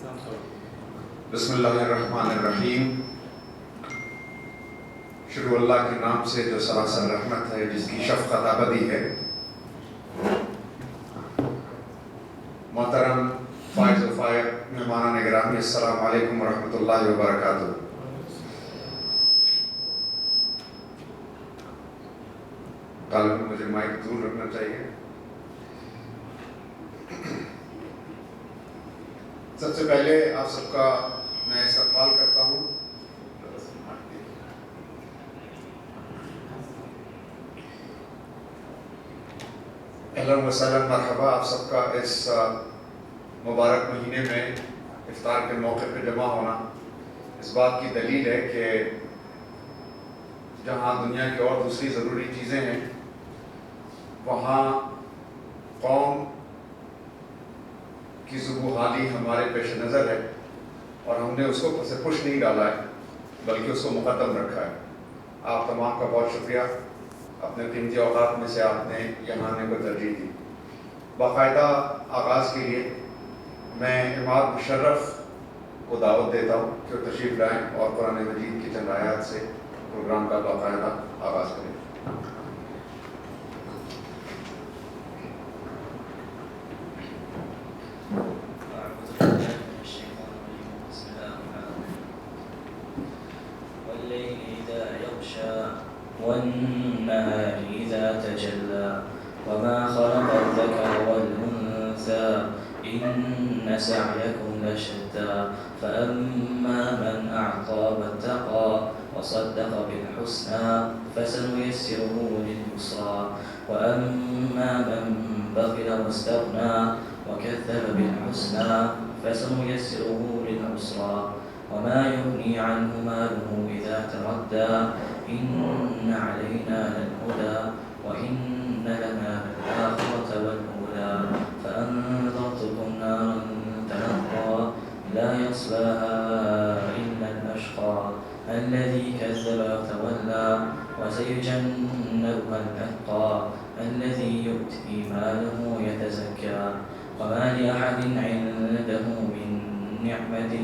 بسم اللہ الرحمن الرحیم. شروع اللہ کے نام سے جو سراسر رحمت ہے، جس کی شفقت ابدی ہے. محترم فائز الفائق مہمانان گرامی، السلام علیکم ورحمۃ اللہ وبرکاتہ. طالب مجھے مائک دور رکھنا چاہیے. سب سے پہلے آپ سب کا میں استقبال کرتا ہوں. اہلا وسہلا، مرحبا آپ سب کا اس مبارک مہینے میں افطار کے موقع پہ جمع ہونا. اس بات کی دلیل ہے کہ جہاں دنیا کی اور دوسری ضروری چیزیں ہیں، وہاں قوم کی ذوق حالی ہمارے پیش نظر ہے، اور ہم نے اس کو پس پش نہیں ڈالا ہے، بلکہ اس کو مقدم رکھا ہے. آپ تمام کا بہت شکریہ. اپنے قیمتی اوقات میں سے آپ نے یہاں آنے کو ترجیح دی. باقاعدہ آغاز کے لیے میں امام مشرف کو دعوت دیتا ہوں کہ وہ تشریف لائیں اور قرآن مجید کی چند آیات سے پروگرام کا باقاعدہ آغاز کریں. والنهار إذا تجلى وما خلق الذكر والأنثى إن سعيكم لشتى فأما من أعطى واتقى وصدق بالحسنى فسنيسره لليسرى وأما من بخل واستغنى وكذب بالحسنى فسنيسره للعسرى وما يغني عنه ماله إذا تردى إن علينا للهدى وإن لنا للآخرة والأولى فأنذرتكم نارا تلظى لا يصلاها إلا الأشقى الذي كذب وتولى وسيجنبها الأتقى الذي يؤتي ماله يتزكى وما لأحد عنده من نعمة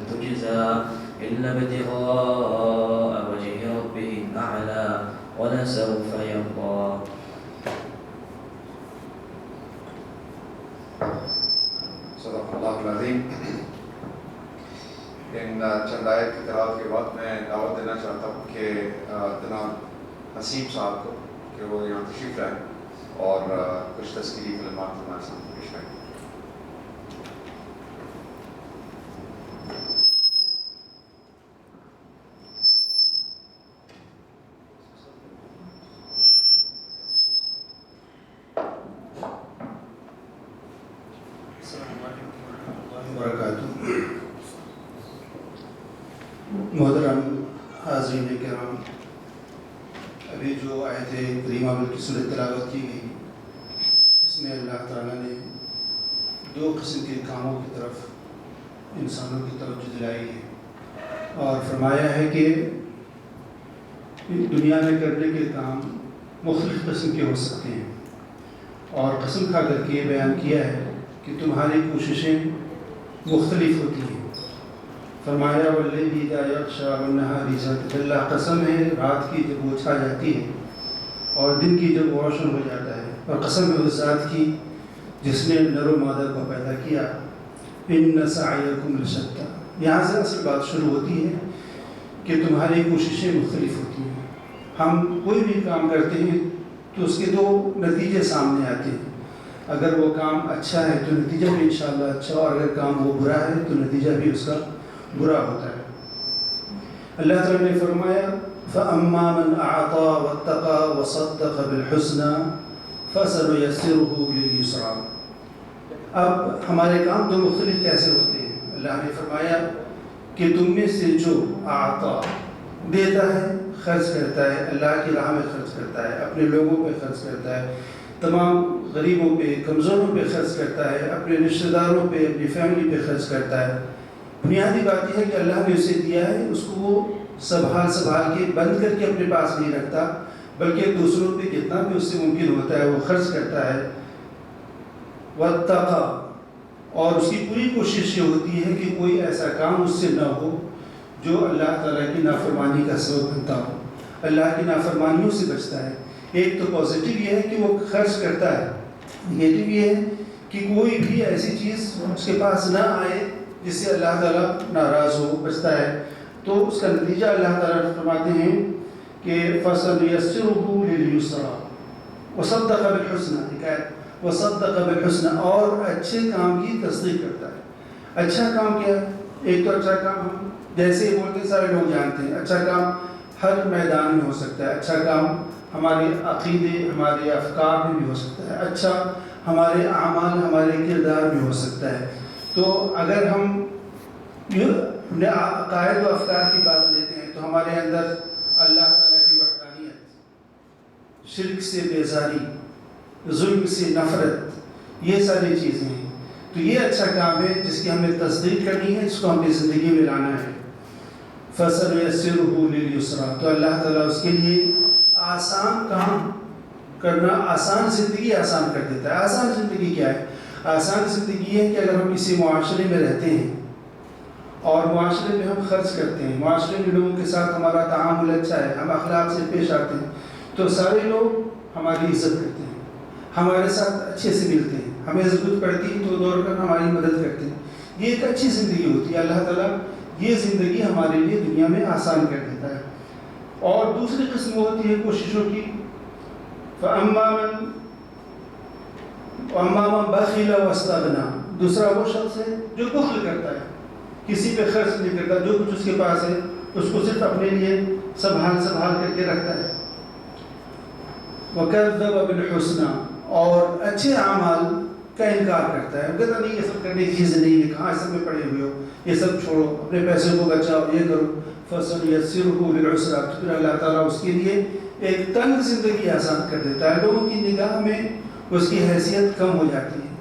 تجزى إلا ابتغاء وجه ربه الأعلى ولسوف يرضى. صدق اللہ العظیم. ان چند آیت کی تلاوت کے بعد میں دعوت دینا چاہتا ہوں کہ جناب نسیم صاحب کو کہ وہ یہاں تشریف لائیں اور کچھ تذکیری کلمات ہمارے سامنے پیش کریں. محترم حاضرین کرام، ابھی جو آیت کریمہ کی صورت تلاوت کی گئی، اس میں اللہ تعالیٰ نے دو قسم کے کاموں کی طرف انسانوں کی توجہ دلائی ہے اور فرمایا ہے کہ دنیا میں کرنے کے کام مختلف قسم کے ہو سکتے ہیں، اور قسم کھا کر کے یہ بیان کیا ہے کہ تمہاری کوششیں مختلف ہوتی ہیں. فرمایا واللیل اذا یغشی والنہار اذا تجلی، قسم ہے رات کی جب وہ چھا جاتی ہے اور دن کی جب وہ روشن ہو جاتا ہے، اور قسم ہے اس ذات کی جس نے نر و مادہ کو پیدا کیا. ان سعیکم لشتی، یہاں سے اصل بات شروع ہوتی ہے کہ تمہاری کوششیں مختلف ہوتی ہیں. ہم کوئی بھی کام کرتے ہیں تو اس کے دو نتیجے سامنے آتے ہیں. اگر وہ کام اچھا ہے تو نتیجہ بھی انشاءاللہ اچھا، اور اگر کام وہ برا ہے تو نتیجہ بھی اس کا برا ہوتا ہے. اللہ تعالیٰ نے فرمایا فَأَمَّا مَنْ أَعْطَى وَاتَّقَى وَصَدَّقَ بِالْحُسْنَى فَسَنُيَسِّرُهُ لِلْيُسْرَى. اب ہمارے کام تو مختلف کیسے ہوتے ہیں؟ اللہ نے فرمایا کہ تم میں سے جو اعطا دیتا ہے، خرچ کرتا ہے، اللہ کی راہ میں خرچ کرتا ہے، اپنے لوگوں پہ خرچ کرتا ہے، تمام غریبوں پہ، کمزوروں پہ خرچ کرتا ہے، اپنے رشتہ داروں پہ، اپنی فیملی پہ خرچ کرتا ہے. بنیادی بات یہ ہے کہ اللہ نے اسے دیا ہے، اس کو وہ سنبھال کے بند کر کے اپنے پاس نہیں رکھتا، بلکہ دوسروں پہ جتنا بھی اس سے ممکن ہوتا ہے وہ خرچ کرتا ہے. واتقى، اور اس کی پوری کوشش یہ ہوتی ہے کہ کوئی ایسا کام اس سے نہ ہو جو اللہ تعالیٰ کی نافرمانی کا سبب بنتا ہو، اللہ کی نافرمانیوں سے بچتا ہے۔ ایک تو پازیٹیو یہ ہے کہ وہ خرچ کرتا ہے، نگیٹو یہ ہے کہ کوئی بھی ایسی چیز اس کے پاس نہ آئے جس سے اللہ تعالیٰ ناراض ہو، بچتا ہے۔ تو اس کا نتیجہ اللہ تعالیٰ فرماتے ہیں کہ فَسَنُيَسِّرُهُ لِلْيُسْرَىٰ وَصَدَّقَ بِالْحُسْنَىٰ، وَصَدَّقَ بِالْحُسْنَىٰ، اور اچھے کام کی تصدیق کرتا ہے۔ اچھا کام کیا ہے؟ ایک تو اچھا کام ہم جیسے بولتے سارے لوگ جانتے ہیں، اچھا کام ہر میدان میں ہو سکتا ہے۔ اچھا کام ہمارے عقیدے، ہمارے افکار میں بھی ہو سکتا ہے، اچھا ہمارے اعمال، ہمارے کردار میں ہو سکتا ہے۔ تو اگر ہم عقائد و افکار کی بات لیتے ہیں تو ہمارے اندر اللہ تعالیٰ کی وحدانیت، شرک سے بیزاری، ظلم سے نفرت، یہ ساری چیزیں ہیں۔ تو یہ اچھا کام ہے جس کی ہمیں تصدیق کرنی ہے، اس کو ہمیں زندگی میں لانا ہے۔ فَسَنُيَسِّرُهُ لِلْيُسْرَىٰ، تو اللہ تعالیٰ اس کے لیے آسان کام کرنا، آسان زندگی آسان کر دیتا ہے۔ آسان زندگی کیا ہے؟ آسان زندگی ہے کہ اگر ہم کسی معاشرے میں رہتے ہیں اور معاشرے میں ہم خرچ کرتے ہیں، معاشرے میں لوگوں کے ساتھ ہمارا تعامل اچھا ہے، ہم اخلاق سے پیش آتے ہیں، تو سارے لوگ ہماری عزت کرتے ہیں، ہمارے ساتھ اچھے سے ملتے ہیں، ہمیں ضرورت پڑتی ہے تو دوڑ کر ہماری مدد کرتے ہیں۔ یہ ایک اچھی زندگی ہوتی ہے۔ اللہ تعالیٰ یہ زندگی ہمارے لیے دنیا میں آسان کر دیتا ہے۔ اور دوسری قسم ہوتی ہے کوششوں کی، فَأَمَّا مَن بَخِلَ وَاسْتَغْنَىٰ، دوسرا وہ شخص ہے جو بخل کرتا ہے، کسی پہ خرچ نہیں کرتا، جو کچھ اس کے پاس ہے اس کو صرف اپنے لیے سنبھال کر کے رکھتا ہے۔ وَكَذَّبَ بِالْحُسْنَىٰ، اور اچھے اعمال کا انکار کرتا ہے، وہ کہتا نہیں یہ سب کرنے کی چیزیں نہیں ہے، کہاں اس میں پڑے ہوئے ہو، یہ سب چھوڑو، اپنے پیسے کو بچاؤ، یہ کرو۔ فَسَنُيَسِّرُهُ لِلْعُسْرَىٰ، تو پھر اللہ تعالیٰ اس کے لیے ایک تنگ زندگی آسان کر دیتا ہے۔ لوگوں کی نگاہ میں اس کی حیثیت کم ہو جاتی ہے،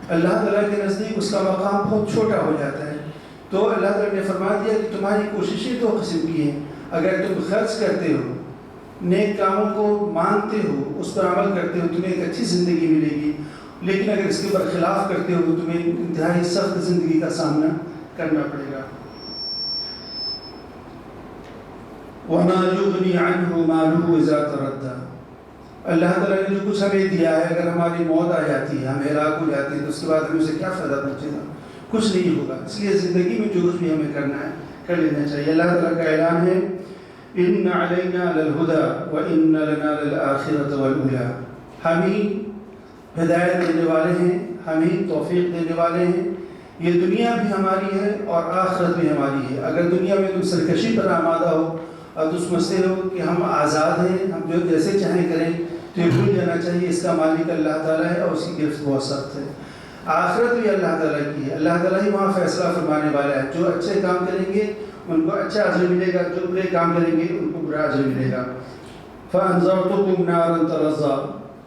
اللہ تعالیٰ کے نزدیک اس کا مقام بہت چھوٹا ہو جاتا ہے۔ تو اللہ تعالیٰ نے فرما دیا کہ تمہاری کوششیں دو قسم کی ہیں، اگر تم خرچ کرتے ہو، نیک کاموں کو مانتے ہو، اس پر عمل کرتے ہو، تمہیں ایک اچھی زندگی ملے گی، لیکن اگر اس کے برخلاف کرتے ہو تو تمہیں انتہائی سخت زندگی کا سامنا کرنا پڑے گا۔ وَمَا يُغْنِي عَنْهُ مَالُهُ إِذَا تَرَدَّىٰ، اللہ تعالیٰ نے جو کچھ ہمیں دیا ہے، اگر ہماری موت آ جاتی ہے، ہم ہلاک ہو جاتے ہیں، تو اس کے بعد ہمیں اسے کیا فائدہ پہنچے گا؟ کچھ نہیں ہوگا۔ اس لیے زندگی میں جو کچھ بھی ہمیں کرنا ہے کر لینا چاہیے۔ اللہ تعالیٰ کا اعلان ہے إِنَّ عَلَيْنَا لَلْهُدَىٰ وَإِنَّ لَنَا لَلْآخِرَةَ وَالْأُولَىٰ، ہم ہی ہدایت دینے والے ہیں، ہم ہی توفیق دینے والے ہیں۔ یہ دنیا بھی ہماری ہے اور آخرت بھی ہماری ہے۔ اگر دنیا میں تم سرکشی پر آمادہ ہو اور تم سمجھتے ہو کہ ہم آزاد ہیں، ہم جو جیسے چاہیں کریں، تو یہ بھول جانا چاہیے اس کا مالک اللہ تعالیٰ ہے اور اس کی گرفت بہت سخت ہے۔ آخرت بھی اللہ تعالیٰ کی ہے، اللہ تعالیٰ ہی وہاں فیصلہ فرمانے والا ہے۔ جو اچھے کام کریں گے ان کو اچھا اجر ملے گا، جو برے کام کریں گے ان کو برا اجر ملے گا۔ فَأَنذَرْتُكُمْ نَارًا تَلَظَّىٰ،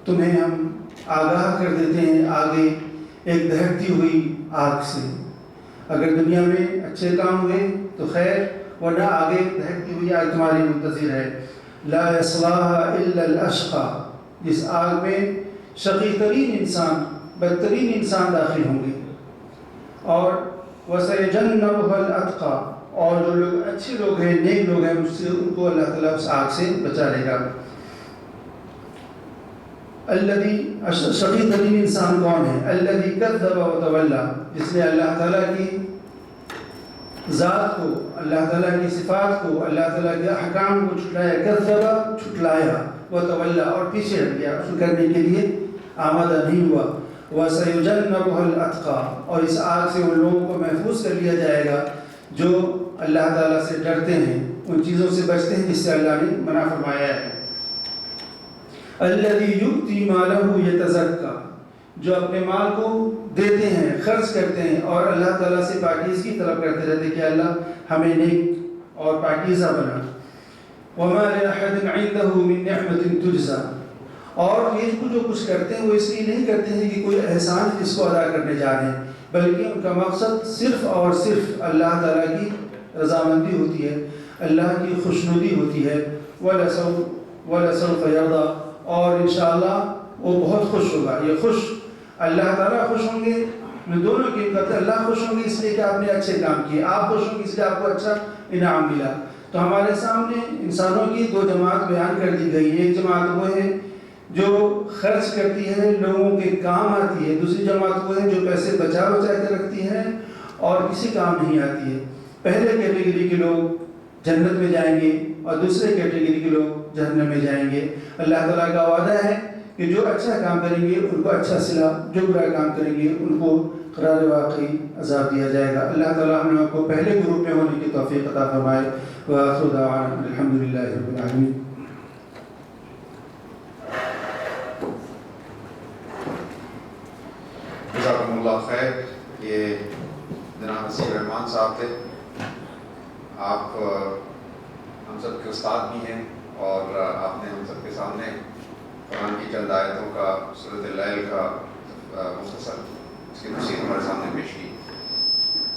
تمہیں ہم آگاہ کر دیتے ہیں آگے ایک دہکتی ہوئی آگ سے۔ اگر دنیا میں اچھے کام ہوئے تو خیر، ورنہ آگے دہکتی ہوئی آگ تمہاری منتظر ہے۔ لَا يَصْلَاهَا إِلَّا الْأَشْقَىٰ، جس آگ میں شقی ترین انسان، بدترین انسان داخل ہوں گے۔ اور وَسَيَجَنَّبُهَا الْأَتْقَىٰ، اور جو لوگ اچھے لوگ ہیں، نیک لوگ ہیں، اس سے ان کو اللہ تعالیٰ اس آگ سے بچا لے گا۔ شقی ترین انسان کون ہے؟ الذی کذب وتولی، جس نے اللہ تعالیٰ کی ذات کو، اللہ تعالیٰ کی صفات کو، اللہ تعالیٰ کے احکام کو چھٹلایا، کذب چھٹلایا، وتولی اور پیچھے ہٹ گیا، اس کو کرنے کے لیے آمادہ نہیں ہوا۔ وَسَيُجَنَّبُهَا الْأَتْقَىٰ، اور اس آگ سے ان لوگوں کو محفوظ کر لیا جائے گا جو اللہ تعالیٰ سے ڈرتے ہیں، ان چیزوں سے بچتے ہیں جس سے اللہ نے منع فرمایا ہے۔ الذی یؤتی مالہ یتزکیٰ، جو اپنے مال کو دیتے ہیں، خرچ کرتے ہیں اور اللہ تعالیٰ سے پاکیزگی طلب کرتے رہتے کہ اللہ ہمیں نیک اور پاکیزہ بنا۔ وما لأحد عنده من نعمة تجزى، اور یہ جو کچھ کرتے ہیں وہ اس لیے نہیں کرتے ہیں کہ کوئی احسان جس کو ادا کرنے جا رہے ہیں، بلکہ ان کا مقصد صرف اور صرف اللہ تعالیٰ کی رضامندی ہوتی ہے، اللہ کی خوشنودی ہوتی ہے۔ وَلَسَوْفَ يَرْضَىٰ، اور انشاءاللہ وہ بہت خوش ہوگا۔ یہ خوش، اللہ تعالیٰ خوش ہوں گے میں دونوں کی کرتے اللہ خوش ہوں گے اس لیے کہ آپ نے اچھے کام کیے, آپ خوش ہوں گے اس لیے آپ کو اچھا انعام ملا. تو ہمارے سامنے انسانوں کی دو جماعت بیان کر دی گئی ہے. ایک جماعت وہ ہے جو خرچ کرتی ہے, لوگوں کے کام آتی ہے. دوسری جماعت وہ ہے جو پیسے بچا کے رکھتی ہے اور کسی کام نہیں آتی ہے. پہلے کیٹیگری کے لوگ جنت میں جائیں گے اور دوسرے کیٹیگری کے لوگ جہنم میں جائیں گے. اللہ تعالیٰ کا وعدہ ہے کہ جو اچھا کام کریں گے ان کو اچھا صلہ, جو برا کام کریں گے ان کو قرار واقعی عذاب دیا جائے گا. اللہ تعالیٰ ہم لوگوں کو پہلے گروپ میں ہونے کی توفیق عطا فرمائے. وآخر دعوانا الحمدللہ رب العالمین. جزاکم اللہ خیر. یہ جناب نصیر رحمان صاحب تھے. آپ ہم سب کے استاد بھی ہیں اور آپ نے ہم سب کے سامنے قرآن کی چند آیتوں کا سورۃ اللیل کا مختصر اس کی تفسیر ہمارے سامنے پیش کی.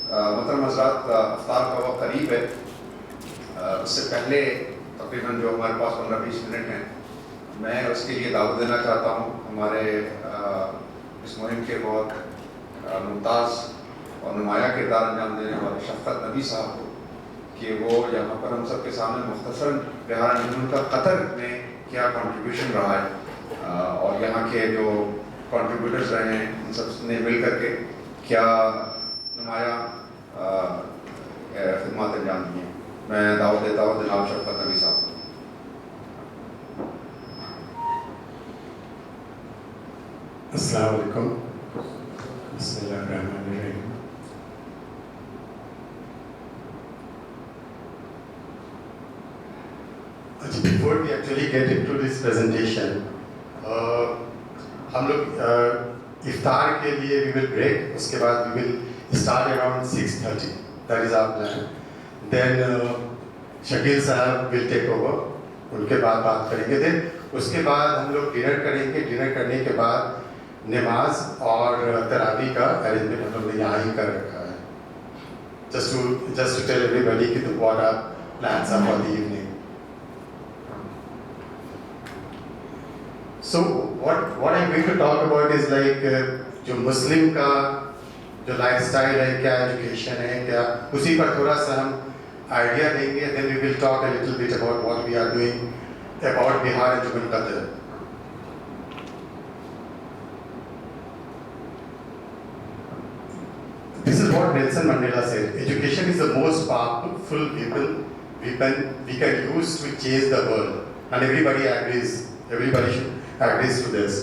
محترم حضرات, افطار کا وقت قریب ہے. اس سے پہلے تقریباً جو ہمارے پاس 15-20 منٹ ہیں, میں اس کے لیے دعوت دینا چاہتا ہوں ہمارے اس مہم کے بہت ممتاز اور نمایاں کردار انجام دینے والے شفقت نبی صاحب کو کہ وہ یہاں پر ہم سب کے سامنے مختصر بہار انجمن کا قطر میں کیا کنٹریبیوشن رہا ہے اور یہاں کے جو کنٹریبیوٹرز رہے ہیں ان سب نے مل کر کے کیا نمایاں خدمات انجام دی ہیں. میں دعوت دیتا ہوں جناب شفقت نبی صاحب کو. السلام علیکم. بسم اللہ الرحمن الرحیم. Before we actually get into this presentation, ہم لوگ افطار کے لیے we will break. اس کے بعد we will start around 6:30. That is our plan. Then Shakeel صاحب will take over. ان کے بعد بات کریں گے. Then اس کے بعد ہم لوگ ڈنر کریں گے. ڈنر کرنے کے بعد نماز اور تراویح کا ارینجمنٹ ہم لوگ نے یہاں ہی کر رکھا ہے. Just to tell everybody what our plans are for the evening. So what I'm going to talk about is like جو مسلم کا جو لائف اسٹائل ہے, کیا ایجوکیشن ہے, کیا اسی پر تھوڑا سا ہم آئیڈیا دیں گے. Then we will talk a little bit about what we are doing about Bihar Anjuman Qatar. This is what Nelson Mandela said. Education is the most powerful weapon we can use to change the world. And everybody agrees. Everybody agrees to this.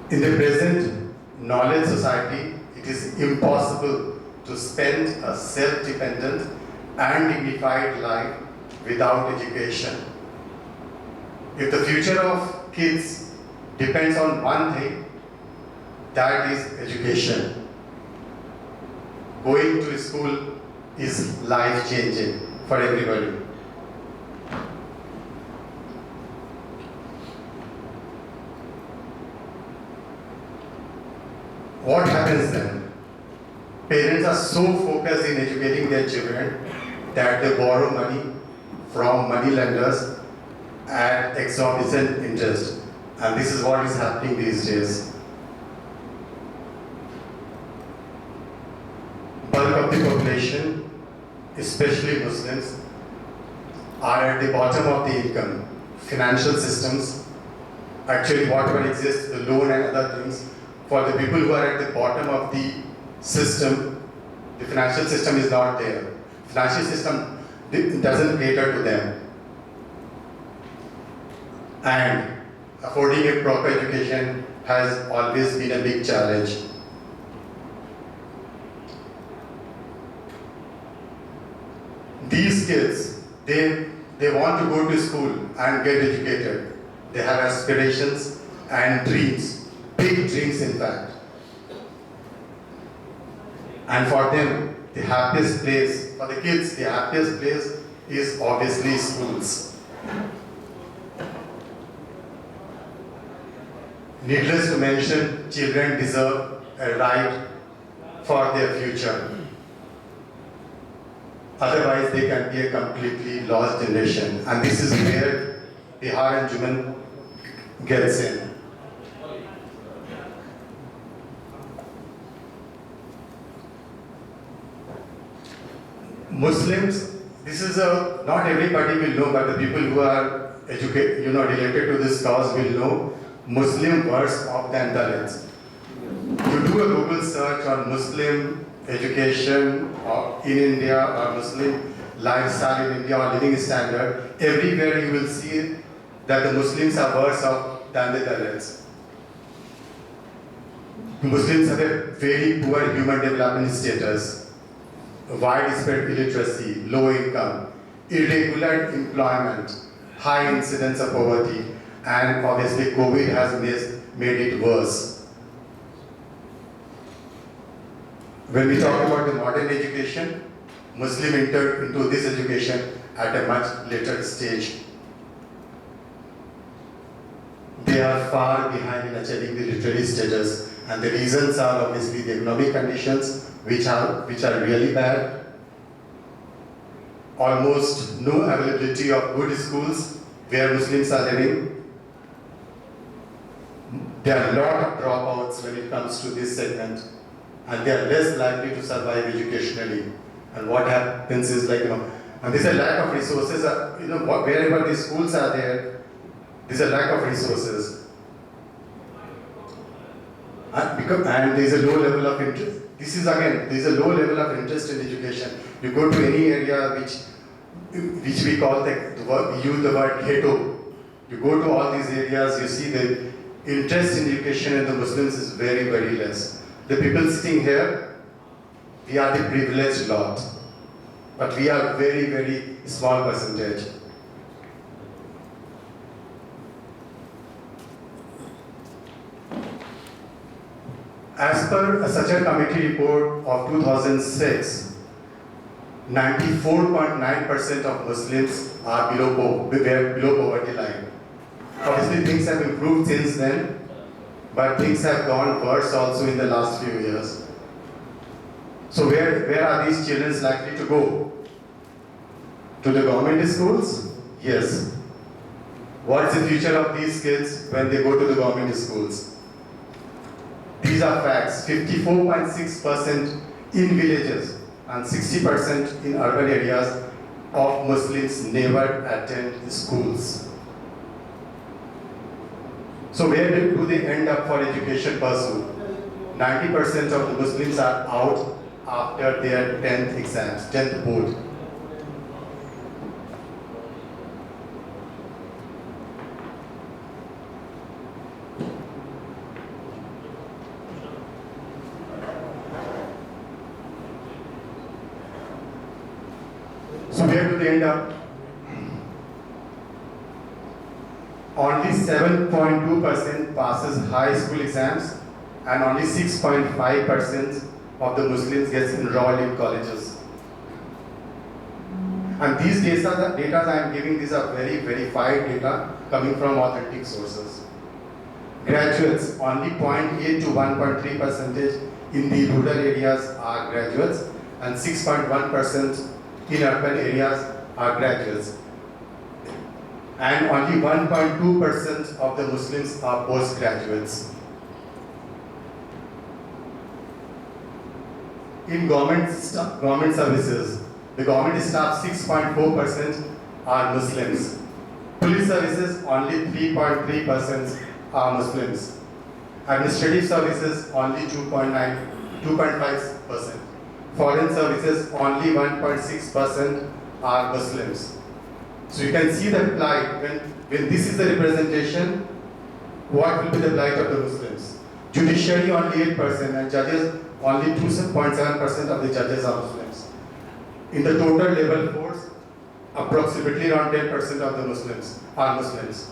In the present knowledge society, it is impossible to spend a self-dependent and dignified life without education. If the future of kids depends on one thing, that is education. Going to school is life-changing for everybody. What happens then? Parents are so focused in educating their children that they borrow money from money lenders at exorbitant interest. And this is what is happening these days. Bulk of the population, especially Muslims, are at the bottom of the income. Financial systems, actually whatever exists, the loan and other things, for the people who are at the bottom of the system, the financial system is not there. Financial system doesn't cater to them. And affording a proper education has always been a big challenge. These kids, they want to go to school and get educated. They have aspirations and dreams, big dreams in fact. And for them, the happiest place, for the kids, the happiest place is obviously schools. Needless to mention, children deserve a right for their future. Otherwise, they can be a completely lost generation. And this is where Bihar Anjuman gets in. Muslims, this is not everybody will know, but the people who are related to this cause will know Muslim verse of the Dalits. You do a Google search on Muslim education in India or Muslim lifestyle in India or living standard, everywhere you will see that the Muslims are worse off than the Dalits. Muslims have a very poor human development status, widespread illiteracy, low income, irregular employment, high incidence of poverty, and obviously COVID has made it worse. When we talk about the modern education, Muslims entered into this education at a much later stage. They are far behind in achieving the literary status, and the reasons are obviously the economic conditions, which are really bad. Almost no availability of good schools where Muslims are living. There are a lot of dropouts when it comes to this segment, and they are less likely to survive educationally. And what happens is and there's a lack of resources. Wherever the schools are there, there's a lack of resources. And there's a low level of interest. There's a low level of interest in education. You go to any area which we call we use the word ghetto. You go to all these areas, you see the interest in education in the Muslims is very, very less. The people sitting here, we are the privileged lot, but we are very, very small percentage. As per a Sajjad Committee report of 2006, 94.9% of Muslims are below poverty line. Obviously, things have improved since then, but things have gone worse also in the last few years. So where are these children likely to go? To the government schools? Yes. What's the future of these kids when they go to the government schools? These are facts. 54.6% in villages and 60% in urban areas of Muslims never attend schools. So where do they end up for education pursuit? 90% of the Muslims are out after their 10th exams, 10th board. So where do they end up? Only 7.2% passes high school exams, and only 6.5% of the Muslims gets enrolled in colleges. And these data I am giving, these are very verified data coming from authentic sources. Graduates, only 0.8 to 1.3% in the rural areas are graduates, and 6.1% in urban areas are graduates. And only 1.2% of the Muslims are postgraduates. In government services, the government staff 6.4% are Muslims. Police services, only 3.3% are Muslims. Administrative services, only 2.5%. Foreign services, only 1.6% are Muslims. So you can see the plight. When this is the representation, what will be the plight of the Muslims? Judiciary, only 8%, and judges, only 2.7% of the judges are Muslims. In the total labor force, approximately around 10% of the Muslims are Muslims.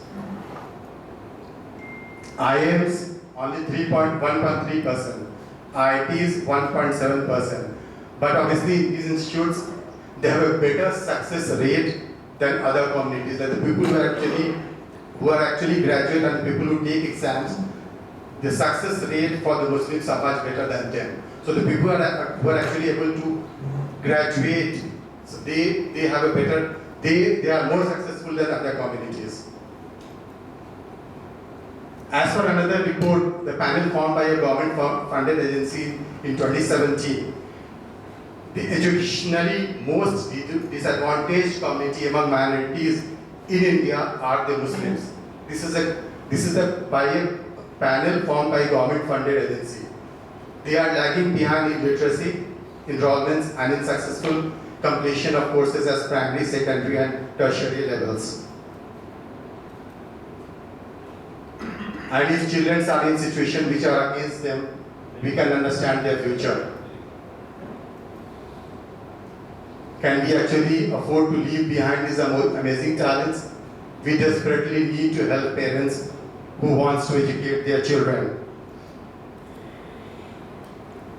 IIMs, only 1.3%. IITs, 1.7%. But obviously, these institutes, they have a better success rate than other communities. That the people who are actually graduate and the people who take exams, the success rate for the Muslims are much better than them. So the people who are actually able to graduate, so they have a better, they are more successful than other communities. As for another report, the panel formed by a government-funded agency in 2017, the educationally most disadvantaged community among minorities in India are the Muslims. This is by a panel formed by a government-funded agency. They are lagging behind in literacy, enrollments, and in successful completion of courses as primary, secondary, and tertiary levels. And if children are in situations which are against them, we can understand their future. Can we actually afford to leave behind these amazing talents? We desperately need to help parents who wants to educate their children.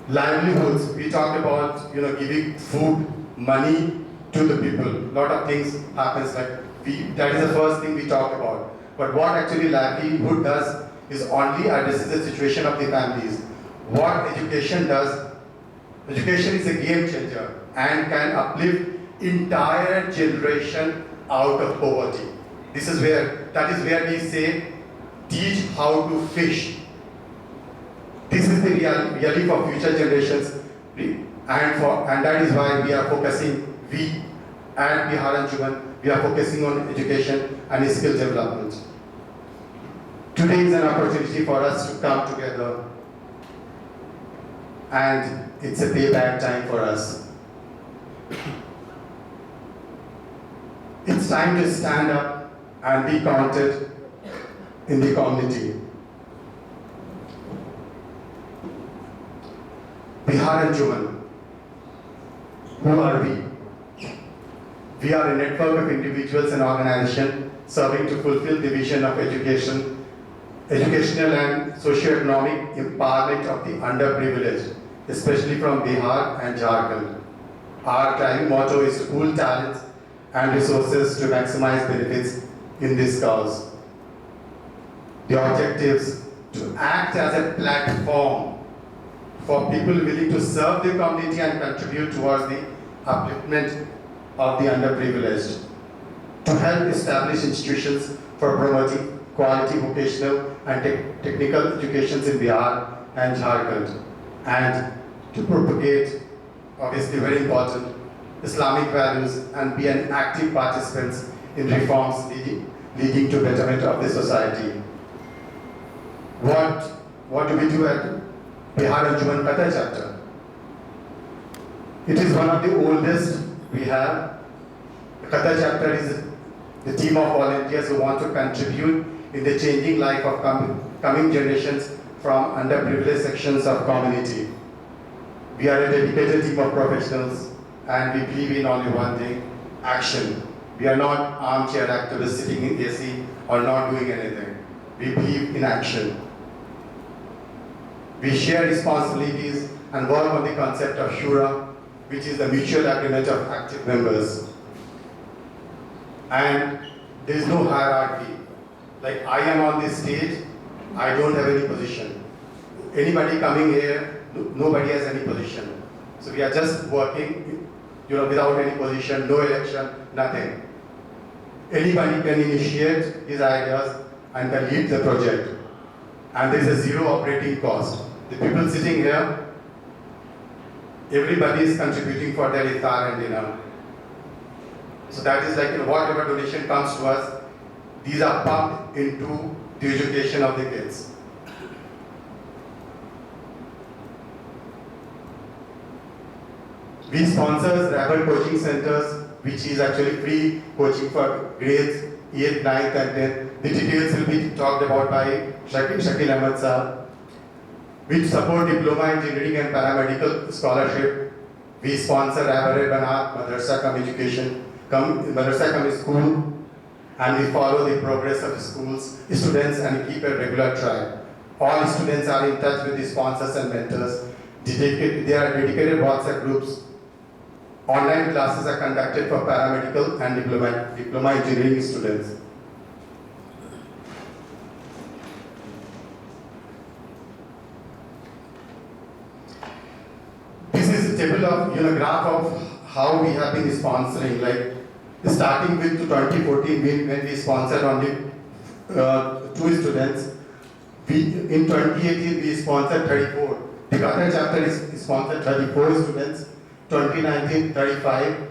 Livelihoods, we talked about giving food, money to the people. A lot of things happens that is the first thing we talk about. But what actually livelihood does is only addresses the situation of the families. What education does, education is a game changer and can uplift entire generation out of poverty. That is where we say, teach how to fish. This is the reality for future generations, and that is why we are focusing, we at Bihar Anjuman, we are focusing on education and skill development. Today is an opportunity for us to come together, and it's a payback time for us. It's time to stand up and be counted in the community. Bihar Anjuman, who are we? We are a network of individuals and organizations serving to fulfill the vision of educational and socio-economic empowerment of the underprivileged, especially from Bihar and Jharkhand. Our driving motto is to pool talents and resources to maximize benefits in this cause. The objectives to act as a platform for people willing to serve the community and contribute towards the upliftment of the underprivileged, to help establish institutions for promoting quality vocational and technical educations in Bihar and Jharkhand, and to propagate, obviously very important, Islamic values and be an active participant in reforms leading to betterment of the society. What do we do at Bihar Anjuman Qatar chapter? It is one of the oldest we have. The Qatar chapter is the team of volunteers who want to contribute in the changing life of coming generations from underprivileged sections of community. We are a dedicated team of professionals, and we believe in only one thing: action. We are not armchair activists sitting in AC or not doing anything. We believe in action. We share responsibilities and work on the concept of Shura, which is the mutual agreement of active members. And there is no hierarchy. Like I am on this stage, I don't have any position. Anybody coming here, nobody has any position. So we are just working, without any position, no election, nothing. Anybody can initiate his ideas and can lead the project. And there is a zero operating cost. The people sitting here, everybody is contributing for their iftar and dinner. So that is like whatever donation comes to us, these are pumped into the education of the kids. We sponsor Rabble Coaching Centers, which is actually free coaching for grades 8, 9, and 10. The details will be talked about by Shakil Ahmed Sir. We support diploma engineering and paramedical scholarship. We sponsor Rabare Banat, Madrasa Kam Education, Madrasa Kam School, and we follow the progress of schools, students, and keep a regular track. All students are in touch with the sponsors and mentors. There are dedicated WhatsApp groups. Online classes are conducted for paramedical and diploma engineering students. This is a table of, graph of how we have been sponsoring, like starting with 2014 when we sponsored only 2 students. In 2018 we sponsored 34. The Qatar chapter is sponsored 34 students. 2019-35.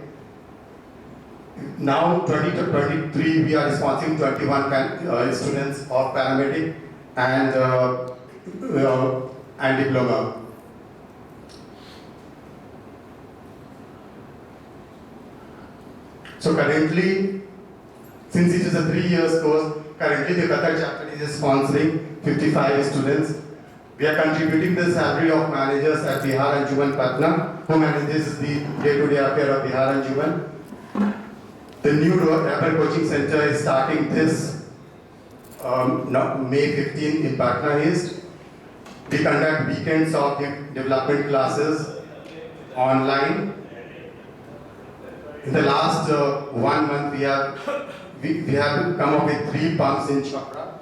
Now 20 to 23 we are sponsoring 21 students of paramedic and diploma. So currently, since it is a 3 years course, currently the Qatar chapter is sponsoring 55 students. We are contributing the salary of managers at Bihar Anjuman Patna, who manages the day-to-day affair of Bihar Anjuman. The new rapper coaching center is starting this May 15 in Patna East. We conduct weekends of development classes online. In the last 1 month, we have come up with 3 pumps in Chopra,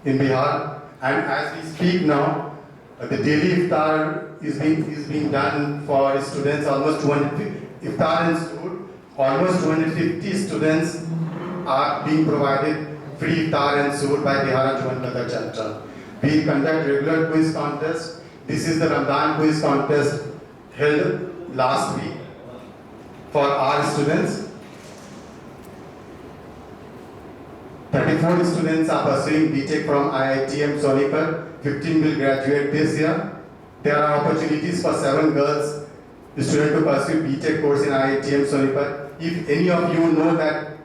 in Bihar, and as we speak now, the daily iftar is being done for students. Almost 200 iftar and suhoor. Almost 250 students are being provided free iftar and suhoor by Bihar Anjuman Qatar chapter. We conduct regular quiz contest. This is the Ramadan quiz contest held last week for our students. 34 students are pursuing BTech from IITM Sonipat. 15 will graduate this year. There are opportunities for 7 girls students to pursue BTech course in IITM Sonipat. If any of you know that,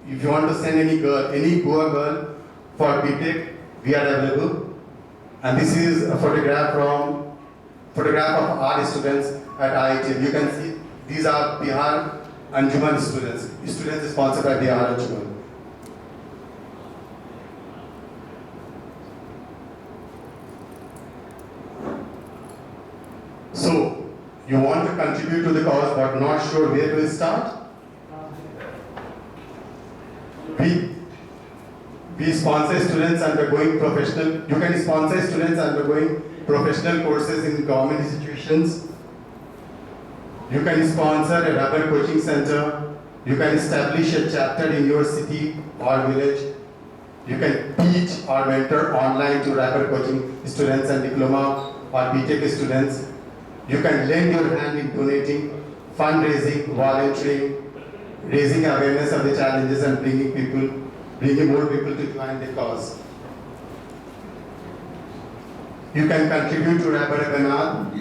if you want to send any Goa girl for BTech, we are available. And this is a photograph of our students at IITM. You can see these are Bihar Anjuman students. Students sponsored by Bihar Anjuman. So, you want to contribute to the cause but not sure where to start? We sponsor students undergoing professional. You can sponsor students undergoing professional courses in government institutions. You can sponsor a rubber coaching center. You can establish a chapter in your city or village. You can teach or mentor online to rubber coaching students and diploma or BTech students. You can lend your hand in donating, fundraising, volunteering, raising awareness of the challenges and bringing more people to join the cause. You can contribute to Rabbar Banat,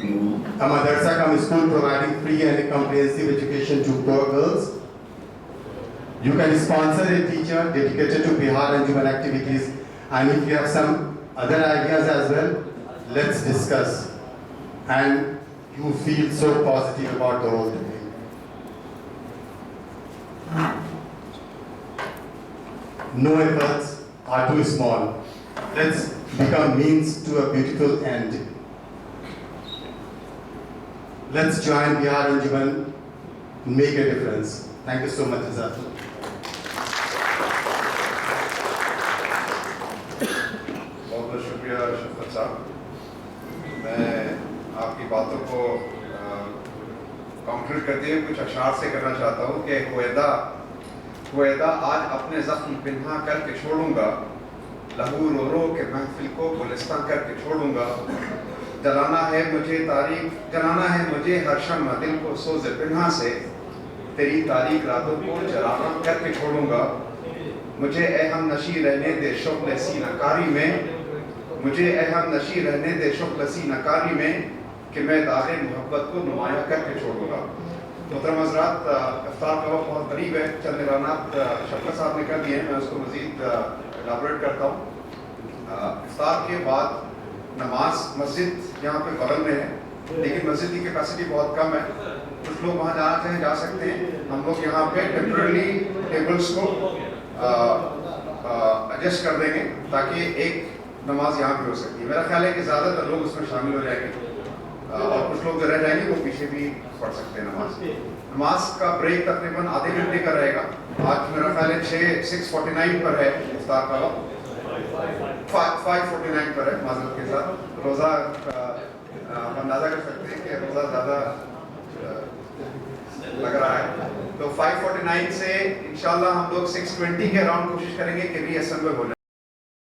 a madrasa cum school providing free and comprehensive education to poor girls. You can sponsor a teacher dedicated to Bihar Anjuman activities, and if you have some other ideas as well, let's discuss. And you feel so positive about the whole thing. No efforts are too small. Let's become means to a beautiful end. Let's join Bihar Anjuman and make a difference. Thank you so much, Azad. बहुत बहुत शुक्रिया शफकत साहब. मैं आपकी बातों को conclude करते हुए कुछ अशार से करना चाहता हूँ कि हुएदा आज अपने जख्म पिन्हा करके छोड़ूंगा, लहू रो रो के महफिल को गुलिस्तान करके छोड़ूंगा. जलाना है मुझे हर शम्मा दिल को सोज़े पिन्हा से, तेरी तारीख रातों को जलाना करके छोड़ूंगा. मुझे अहम नशी रहने दे शुक्ल सीनाकारी में, मुझे अहम नशी रहने दे शुक्ल सीनाकारी में, कि मैं दागे मोहब्बत को नुमाया करके छोड़ूंगा. मोहतरम हज़रात, इफ्तार का वक्त बहुत करीब है. चंद एलानात शफकत साहब ने कर दिए हैं, मैं उसको मज़ीद एलाबोरेट करता हूँ. इफ्तार के बाद नमाज मस्जिद यहाँ पे बगल में है, लेकिन मस्जिद की कैपेसिटी बहुत कम है. कुछ लोग वहाँ जाना चाहें जा सकते हैं. हम लोग यहाँ पे टेम्पररी टेबल्स को एडजस्ट कर देंगे ताकि एक नमाज यहाँ पे हो सकती है. मेरा ख्याल है कि ज़्यादातर लोग उसमें शामिल हो जाएंगे और कुछ लोग जो रह जाएंगे वो पीछे भी पढ़ सकते हैं नमाज का ब्रेक तकरीबन आधे घंटे का रहेगा. आज मेरा ख्याल है 6:49 पर है इफ्तार का वक्त, 5:49 पर है माजरत के साथ. रोज़ा आप अंदाज़ा कर सकते हैं कि रोज़ा ज़्यादा लग रहा है. तो 5:49 से इंशाल्लाह हम लोग 6:20 के अराउंड कोशिश करेंगे कि रीअसेंबल हो जाए.